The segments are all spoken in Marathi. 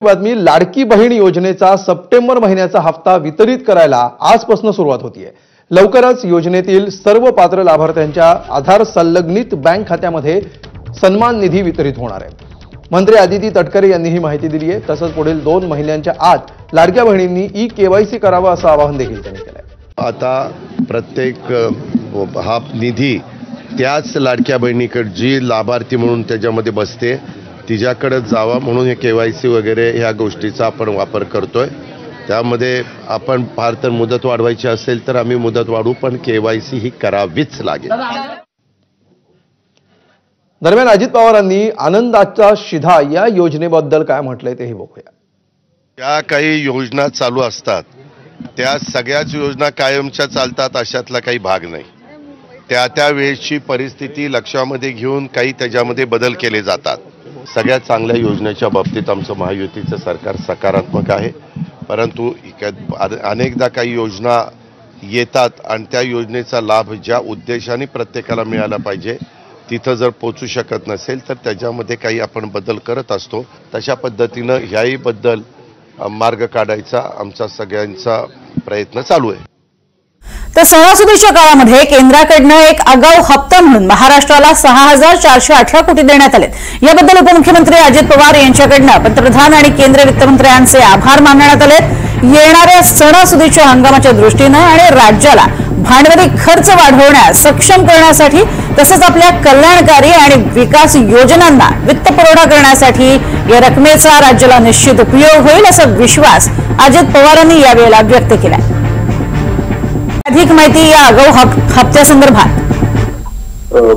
बातमी, लाडकी बहीण योजनेचा सप्टेंबर महिन्याचा हप्ता वितरित करायला आजपासून सुरुवात होतीये। लवकरच योजनेतील सर्व पात्र लाभार्थ्यांच्या आधार संलग्नित बँक खात्यामध्ये सन्मान निधी वितरित होणार आहे। मंत्री आदिती तटकरे यांनी ही माहिती दिली आहे। तसंच पुढील 2 महिन्यांच्या आत लाडक्या बहिणींनी ई-केवायसी करावं असं आवाहन देखील त्यांनी केलंय। आता प्रत्येक हा निधी त्याच लाडक्या बहिणीकडे जी लाभार्थी म्हणून त्याच्यामध्ये बसते तिच्याकडे जावा म्हणून हे केवायसी वगैरे ह्या गोष्टीचा आपण वापर करतोय। त्यामध्ये आपण फार तर मुदत वाढवायची असेल तर आम्ही मुदत वाढवू, पण केवायसी ही करावीच लागेल। दरम्यान अजित पवारांनी आनंदाचा शिधा या योजनेबद्दल काय म्हटलंय तेही बघूया। या काही योजना चालू असतात त्या सगळ्याच योजना कायमच्या चालतात अशातला काही भाग नाही। त्या वेळची परिस्थिती लक्षामध्ये घेऊन काही त्याच्यामध्ये बदल केले जातात। सगळ्यात चांगल्या योजनेच्या बाबतीत आमचं महायुतीचं सरकार सकारात्मक आहे, परंतु अनेकदा काही योजना येतात आणि त्या योजनेचा लाभ ज्या उद्देशाने प्रत्येकाला मिळाला पाहिजे तिथं जर पोहोचू शकत नसेल तर त्याच्यामध्ये काही आपण बदल करत असतो। तशा पद्धतीनं ह्याही बद्दल मार्ग काढायचा आमचा सगळ्यांचा प्रयत्न चालू आहे। तर सणासुदीच्या काळामध्ये केंद्राकडनं एक आगाऊ हप्ता म्हणून महाराष्ट्राला 6418 कोटी देण्यात आले। याबद्दल उपमुख्यमंत्री अजित पवार यांच्याकडनं पंतप्रधान आणि केंद्रीय वित्तमंत्र्यांचे आभार मानण्यात आले। येणाऱ्या सणासुदीच्या हंगामाच्या दृष्टीने आणि राज्याला भांडवली खर्च वाढवण्यास सक्षम करण्यासाठी तसंच आपल्या कल्याणकारी आणि विकास योजनांना वित्तपुरवठा करण्यासाठी या रकमेचा राज्याला निश्चित उपयोग होईल असा विश्वास अजित पवारांनी यावेळेला व्यक्त केला। अधिक माहिती या आगाऊ हप्त्यासंदर्भात।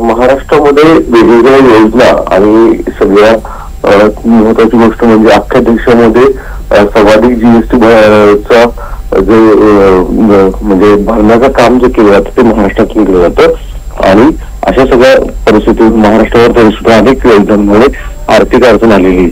महाराष्ट्रामध्ये वेगवेगळ्या योजना आणि सगळ्या महत्वाची गोष्ट म्हणजे अख्ख्या देशामध्ये सर्वाधिक जीएसटी चा जे म्हणजे भरण्याचं काम जे केलं जातं ते महाराष्ट्रातून केलं जातं आणि अशा सगळ्या परिस्थितीत महाराष्ट्रावर तरी सुद्धा अनेक योजनांमुळे आर्थिक अडचण आलेली।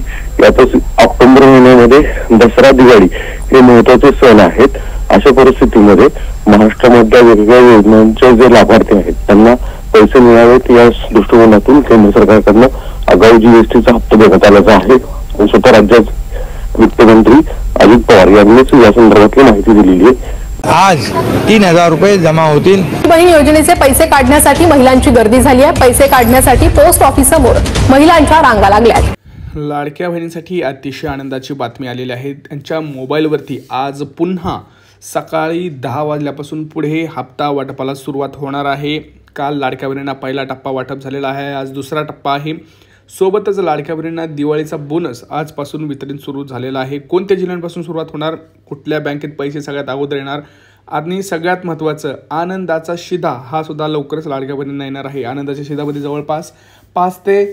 यातच ऑक्टोबर महिन्यामध्ये दसरा दिवाळी हे महत्वाचे सण आहेत। अशा परिस्थितीमध्ये महाराष्ट्रामधल्या वेगवेगळ्या योजनांचे जे लाभार्थी आहेत त्यांना पैसे मिळावेत या दृष्टिकोनातून केंद्र सरकारकडनं आगाऊ जीएसटीचा हप्ता देण्यात आल्याचा आहे। स्वतः राज्याचे वित्तमंत्री अजित पवार यांनीच या संदर्भातली माहिती दिलेली आहे। आज 3000 रुपये जमा होतील। बहीण योजनेचे पैसे काढण्यासाठी महिलांची गर्दी झाली आहे। पैसे काढण्यासाठी पोस्ट ऑफिससमोर महिलांच्या रांगा लागल्या आहेत। लाडक्या बहिणींसाठी अतिशय आनंदाची बातमी आलेली आहे। त्यांच्या मोबाईलवरती आज पुन्हा सकाळी 10 वाजल्यापासून पुढे हप्ता वाटपाला सुरुवात होणार आहे। काल लाडक्या बहिणींना पहिला टप्पा वाटप झालेला आहे, आज दुसरा टप्पा आहे। सोबतच लाडक्या बहिणींना दिवाळीचा बोनस आजपासून वितरण सुरू झालेला आहे। कोणत्या जिल्ह्यांपासून सुरुवात होणार, कुठल्या बँकेत पैसे सगळ्यात अगोदर येणार आणि सगळ्यात महत्त्वाचं आनंदाचा शिधा हा सुद्धा लवकरच लाडक्या बहिणींना येणार आहे। आनंदाच्या शिधामध्ये जवळपास 5 ते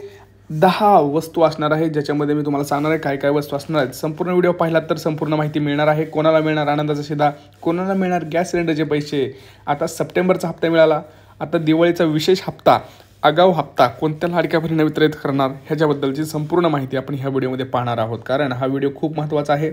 10 वस्तू असणार आहे, ज्याच्यामध्ये मी तुम्हाला सांगणार आहे काय काय वस्तू असणार आहेत। संपूर्ण व्हिडिओ पाहिलात तर संपूर्ण माहिती मिळणार आहे। कोणाला मिळणार आनंदाचा शिधा, कोणाला मिळणार गॅस सिलेंडरचे पैसे, आता सप्टेंबरचा हप्ता मिळाला, आता दिवाळीचा विशेष हप्ता आगाऊ हप्ता कोणत्या लाडक्या बहिणींना वितरित करणार ह्याच्याबद्दलची संपूर्ण माहिती आपण ह्या व्हिडिओमध्ये पाहणार आहोत, कारण हा व्हिडिओ खूप महत्त्वाचा आहे।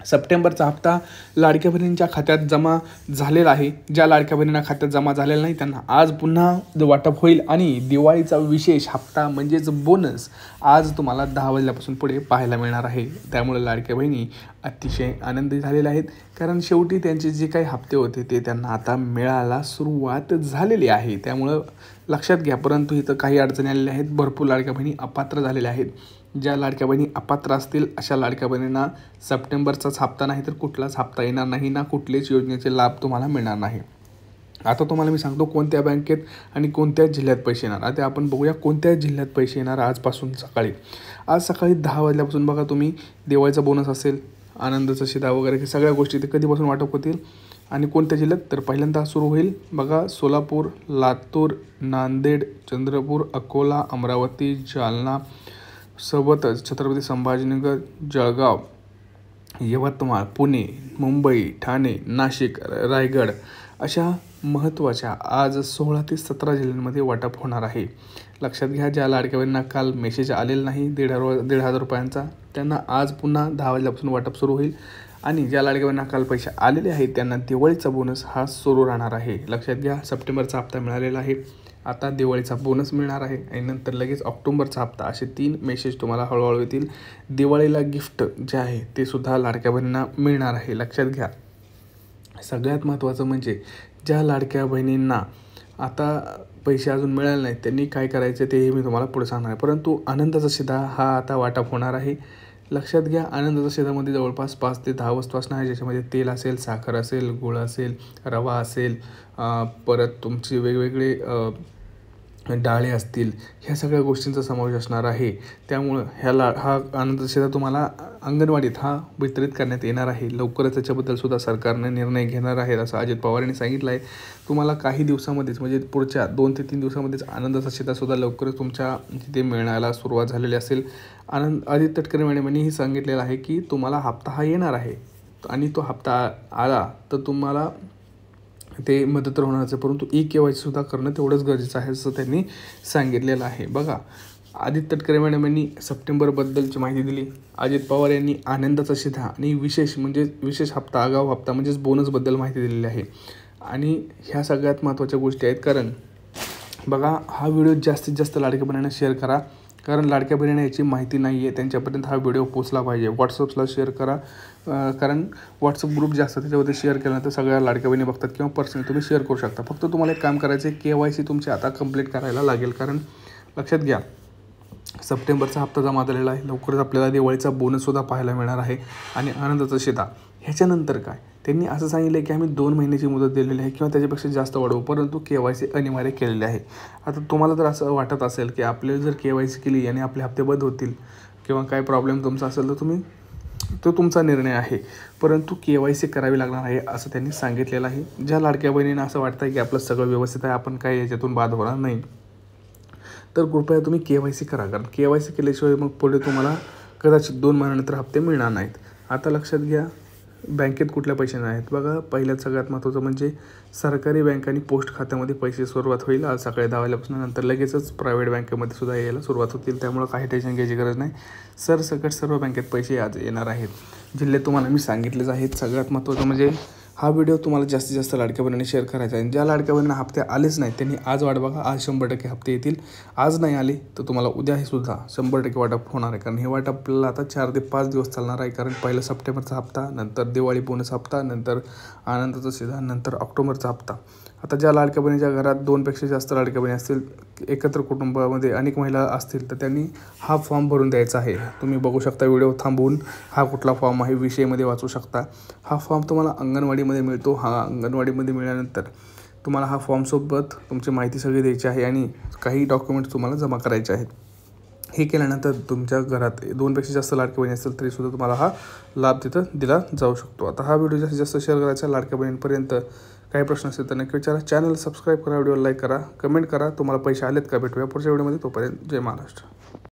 सप्टेंबरचा हप्ता लाडक्या बहिणींच्या खात्यात जमा झालेला आहे। ज्या लाडक्या बहिणींना खात्यात जमा झालेला नाही त्यांना आज पुन्हा वाटप होईल आणि दिवाळीचा विशेष हप्ता म्हणजेच बोनस आज तुम्हाला 10 वाजल्यापासून पुढे पाहायला मिळणार आहे। त्यामुळे लाडक्या बहिणी अतिशय आनंदी झालेल्या आहेत, कारण शेवटी त्यांचे जे काही हप्ते होते ते त्यांना आता मिळायला सुरुवात झालेली आहे। त्यामुळं लक्षात घ्या, परंतु इथं काही अडचणी आलेल्या आहेत। भरपूर लाडक्या बहिणी अपात्र झालेल्या आहेत। ज्या लाडक्या बहिणी अपात्र असतील अशा लाडक्या बहिणींना सप्टेंबरचाच हप्ता नाही तर कुठलाच हप्ता येणार नाही ना, कुठलेच योजनेचे लाभ तुम्हाला मिळणार नाही। आता तुम्हाला मी सांगतो कोणत्या बँकेत आणि कोणत्या जिल्ह्यात पैसे येणार। आता आपण बघूया कोणत्या जिल्ह्यात पैसे येणार आजपासून सकाळी। आज सकाळी 10 वाजल्यापासून बघा तुम्ही दिवाळीचा बोनस असेल, आनंदाचा शिधा वगैरे सगळ्या गोष्टी ते कधीपासून वाटप होतील आणि कोणत्या जिल्ह्यात तर पहिल्यांदा सुरू होईल बघा सोलापूर, लातूर, नांदेड, चंद्रपूर, अकोला, अमरावती, जालना, सोबतच छत्रपती संभाजीनगर, जळगाव, यवतमाळ, पुणे, मुंबई, ठाणे, नाशिक, रायगड अशा महत्त्वाच्या आज 16 ते 17 जिल्ह्यांमध्ये वाटप होणार आहे। लक्षात घ्या, ज्या लाडक्या बहिणींना काल मेसेज आलेला नाही 1,500 रुपयांचा त्यांना आज पुन्हा 10 वाजल्यापासून वाटप सुरू होईल आणि ज्या लाडक्या बहिणींना काल पैसे आलेले आहेत त्यांना दिवाळीचा बोनस हा सुरू राहणार आहे। लक्षात घ्या, सप्टेंबरचा हप्ता मिळालेला आहे आता दिवाळीचा बोनस मिळणार आहे आणि नंतर लगेच ऑक्टोबरचा हप्ता, असे 3 मेसेज तुम्हाला हळूहळू येतील. दिवाळीला गिफ्ट जे आहे ते सुद्धा लाडक्या बहिणींना मिळणार आहे, लक्षात घ्या. सगळ्यात महत्त्वाचं म्हणजे ज्या लाडक्या बहिणींना आता पैसे अजून मिळाले नाहीत त्यांनी काय करायचं तेही मी तुम्हाला पुढे सांगणार आहे. परंतु आनंदाचा शिधा हा आता वाटप होणार आहे, लक्षात घ्या. आनंदाच्या शिधामध्ये जवळपास 5 ते 10 वस्तू असणार आहे, ज्याच्यामध्ये तेल असेल, साखर असेल, गूळ असेल, रवा असेल, परत तुमची वेगवेगळे डाळे असतील, ह्या सगळ्या गोष्टींचा समावेश असणार आहे. त्यामुळं हा आनंदाचा शिधा तुम्हाला अंगणवाडीत वितरित करण्यात येणार आहे. लवकरच त्याच्याबद्दल सुद्धा सरकारने निर्णय घेणार आहे, असं अजित पवार यांनी सांगितलं आहे. तुम्हाला काही दिवसामध्येच म्हणजे पुढच्या 2 ते 3 दिवसामध्येच आनंदाचा शिधासुद्धा लवकरच तुमच्या तिथे मिळण्याला सुरुवात झालेली असेल. आदित्य तटकरे मॅडम यांनीही सांगितलेलं आहे की तुम्हाला हप्ता हा येणार आहे आणि तो हप्ता आला तर तुम्हाला ते मदत तर होणारच आहे, परंतु KYC सुद्धा करणं तेवढंच गरजेचं आहे असं त्यांनी सांगितलेलं आहे. बघा, आदित्य तटकरे मॅडम यांनी सप्टेंबरबद्दलची माहिती दिली. अजित पवार यांनी आनंदाचा शिधा आणि विशेष हप्ता, आगाऊ हप्ता म्हणजेच बोनसबद्दल माहिती दिलेली आहे. आणि ह्या सगळ्यात महत्त्वाच्या गोष्टी आहेत. कारण बघा, हा व्हिडिओ जास्तीत जास्त लाडक्या बहिणींना शेअर करा, कारण लाडक्या बहिणींना याची माहिती नाही आहे, त्यांच्यापर्यंत हा व्हिडिओ पोचला पाहिजे. व्हॉट्सअपला शेअर करा, कारण व्हॉट्सअप ग्रुप जे असतात त्याच्यावरती शेअर केल्यानंतर सगळ्या लाडक्या बहिणी बघतात किंवा पर्सनली तुम्ही शेअर करू शकता. फक्त तुम्हाला एक काम करायचं आहे, KYC तुमची आता कंप्लीट करायला लागेल. कारण लक्षात घ्या, सप्टेंबरचा हप्ता जमा झालेला आहे, लवकरच आपल्याला दिवाळीचा बोनससुद्धा पाहायला मिळणार आहे आणि आनंदाचा शिधा. ह्याच्यानंतर काय, त्यांनी असं सांगितलं आहे की आम्ही 2 महिन्याची मुदत दिलेली आहे किंवा त्याच्यापेक्षा जास्त वाढवू, परंतु KYC अनिवार्य केलेले आहे. आता तुम्हाला जर असं वाटत असेल की आपल्याला जर KYC केली आणि आपले हप्ते बंद होतील किंवा काय प्रॉब्लेम तुमचा असेल तर तो तुमचा निर्णय आहे, परंतु KYC करावी लागणार आहे असं त्यांनी सांगितलेलं आहे. ज्या लाडक्या बहिणींना असं वाटतं आहे की आपलं सगळं व्यवस्थित आहे, आपण काय याच्यातून बाद होणार नाही, तर कृपया तुम्ही KYC करा. कारण KYC केल्याशिवाय मग पुढे तुम्हाला कदाचित 2 महिन्यानंतर हप्ते मिळणार नाहीत. आता लक्षात घ्या, बँकेत कुठल्या पैसे नाही आहेत. बघा, पहिल्यात सगळ्यात महत्त्वाचं म्हणजे सरकारी बँक आणि पोस्ट खात्यामध्ये पैसे सुरुवात होईल आज सकाळी 10 वाजल्यापासून. नंतर लगेचच प्रायव्हेट बँकेमध्ये सुद्धा यायला सुरुवात होतील, त्यामुळं काही टेन्शन घ्यायची गरज नाही. सरसकट सर्व बँकेत पैसे आज येणार आहेत. जिल्हे तुम्हाला मी सांगितलेच आहेत. सगळ्यात महत्त्वाचं म्हणजे हा व्हिडिओ तुम्हाला जास्तीत जास्त लाडक्या बहिणींनी शेअर करायचा आहे. ज्या लाडक्या बहिणींना हप्ते आलेच नाहीत त्यांनी आज वाट बघा, आज 100% हप्ते येतील. आज नाही आले तर तुम्हाला उद्या हे सुद्धा 100% वाटप होणार आहे. कारण हे वाटप आपल्याला आता 4 ते 5 दिवस चालणार आहे. कारण पहिला सप्टेंबरचा हप्ता, नंतर दिवाळी बोनस हप्ता, नंतर आनंदाचा शिधा, नंतर ऑक्टोबरचा हप्ता. आता ज्या लाडक्या बहिणीच्या घरात 2 पेक्षा जास्त लाडक्या बहिणी असतील, एकत्र कुटुंबामध्ये अनेक महिला असतील, तर त्यांनी हा फॉर्म भरून द्यायचा आहे. तुम्ही बघू शकता व्हिडिओ थांबवून, हा कुठला फॉर्म आहे विषयमध्ये वाचू शकता. हा फॉर्म तुम्हाला अंगणवाडीमध्ये मिळतो. अंगणवाडीमध्ये मिळाल्यानंतर तुम्हाला हा फॉर्मसोबत तुमची माहिती सगळी द्यायची आहे आणि काही डॉक्युमेंट्स तुम्हाला जमा करायचे आहेत. हे केल्यानंतर तुमच्या घरात 2 पेक्षा जास्त लाडक्या बहिणी असतील तरीसुद्धा तुम्हाला हा लाभ तिथं दिला जाऊ शकतो. आता हा व्हिडिओ जास्तीत जास्त शेअर करायचा लाडक्या बहिणींपर्यंत. काही प्रश्न असेल तर नक्की विचारा. चॅनल सबस्क्राईब करा, व्हिडिओला लाईक करा, कमेंट करा. तुम्हाला पैसे आलेत का भेटूया पुढच्या व्हिडिओमध्ये. तोपर्यंत जय महाराष्ट्र.